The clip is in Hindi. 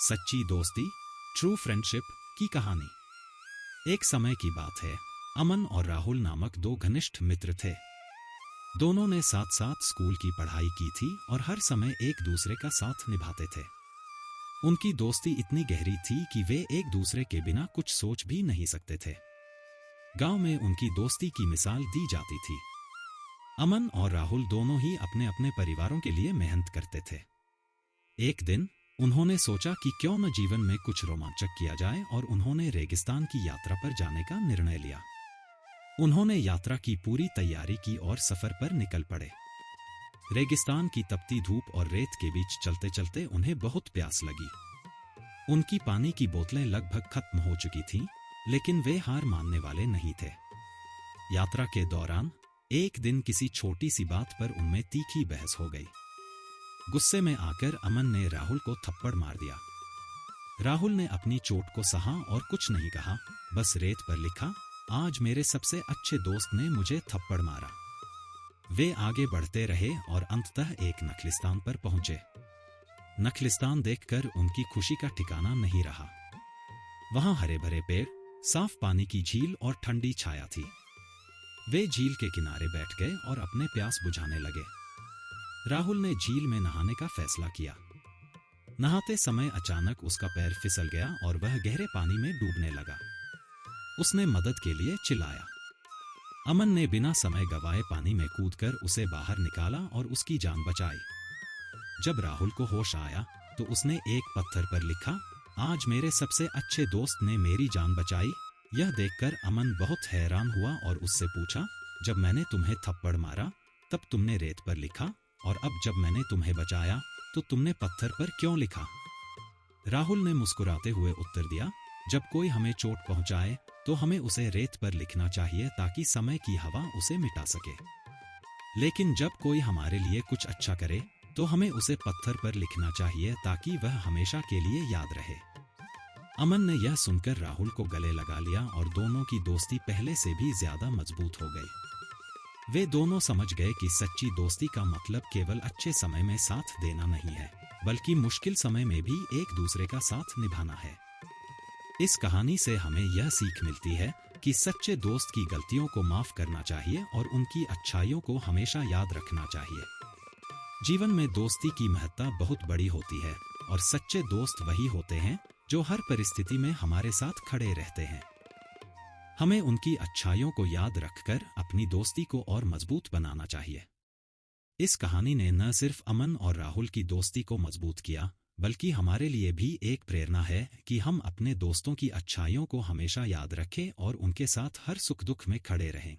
सच्ची दोस्ती, ट्रू फ्रेंडशिप की कहानी। एक समय की बात है, अमन और राहुल नामक दो घनिष्ठ मित्र थे। दोनों ने साथ साथ स्कूल की पढ़ाई की थी और हर समय एक दूसरे का साथ निभाते थे। उनकी दोस्ती इतनी गहरी थी कि वे एक दूसरे के बिना कुछ सोच भी नहीं सकते थे। गांव में उनकी दोस्ती की मिसाल दी जाती थी। अमन और राहुल दोनों ही अपने अपने परिवारों के लिए मेहनत करते थे। एक दिन उन्होंने सोचा कि क्यों न जीवन में कुछ रोमांचक किया जाए और उन्होंने रेगिस्तान की यात्रा पर जाने का निर्णय लिया। उन्होंने यात्रा की पूरी तैयारी की और सफर पर निकल पड़े। रेगिस्तान की तपती धूप और रेत के बीच चलते चलते उन्हें बहुत प्यास लगी। उनकी पानी की बोतलें लगभग खत्म हो चुकी थीं, लेकिन वे हार मानने वाले नहीं थे। यात्रा के दौरान एक दिन किसी छोटी सी बात पर उनमें तीखी बहस हो गई। गुस्से में आकर अमन ने राहुल को थप्पड़ मार दिया। राहुल ने अपनी चोट को सहा और कुछ नहीं कहा, बस रेत पर लिखा, आज मेरे सबसे अच्छे दोस्त ने मुझे थप्पड़ मारा। वे आगे बढ़ते रहे और अंततः एक नखलिस्तान पर पहुंचे। नखलिस्तान देखकर उनकी खुशी का ठिकाना नहीं रहा। वहां हरे भरे पेड़, साफ पानी की झील और ठंडी छाया थी। वे झील के किनारे बैठ गए और अपने प्यास बुझाने लगे। राहुल ने झील में नहाने का फैसला किया। नहाते समय अचानक उसका पैर फिसल गया और वह गहरे पानी में डूबने लगा। उसने मदद के लिए चिल्लाया। अमन ने बिना समय गवाए पानी में कूदकर उसे बाहर निकाला और उसकी जान बचाई। जब राहुल को होश आया तो उसने एक पत्थर पर लिखा, आज मेरे सबसे अच्छे दोस्त ने मेरी जान बचाई। यह देखकर अमन बहुत हैरान हुआ और उससे पूछा, जब मैंने तुम्हें थप्पड़ मारा तब तुमने रेत पर लिखा, और अब जब मैंने तुम्हें बचाया तो तुमने पत्थर पर क्यों लिखा? राहुल ने मुस्कुराते हुए उत्तर दिया, जब कोई हमें चोट पहुंचाए तो हमें उसे रेत पर लिखना चाहिए ताकि समय की हवा उसे मिटा सके, लेकिन जब कोई हमारे लिए कुछ अच्छा करे तो हमें उसे पत्थर पर लिखना चाहिए ताकि वह हमेशा के लिए याद रहे। अमन ने यह सुनकर राहुल को गले लगा लिया और दोनों की दोस्ती पहले से भी ज्यादा मजबूत हो गई। वे दोनों समझ गए कि सच्ची दोस्ती का मतलब केवल अच्छे समय में साथ देना नहीं है, बल्कि मुश्किल समय में भी एक दूसरे का साथ निभाना है। इस कहानी से हमें यह सीख मिलती है कि सच्चे दोस्त की गलतियों को माफ करना चाहिए और उनकी अच्छाइयों को हमेशा याद रखना चाहिए। जीवन में दोस्ती की महत्ता बहुत बड़ी होती है और सच्चे दोस्त वही होते हैं जो हर परिस्थिति में हमारे साथ खड़े रहते हैं। हमें उनकी अच्छाइयों को याद रखकर अपनी दोस्ती को और मजबूत बनाना चाहिए। इस कहानी ने न सिर्फ अमन और राहुल की दोस्ती को मजबूत किया, बल्कि हमारे लिए भी एक प्रेरणा है कि हम अपने दोस्तों की अच्छाइयों को हमेशा याद रखें और उनके साथ हर सुख दुख में खड़े रहें।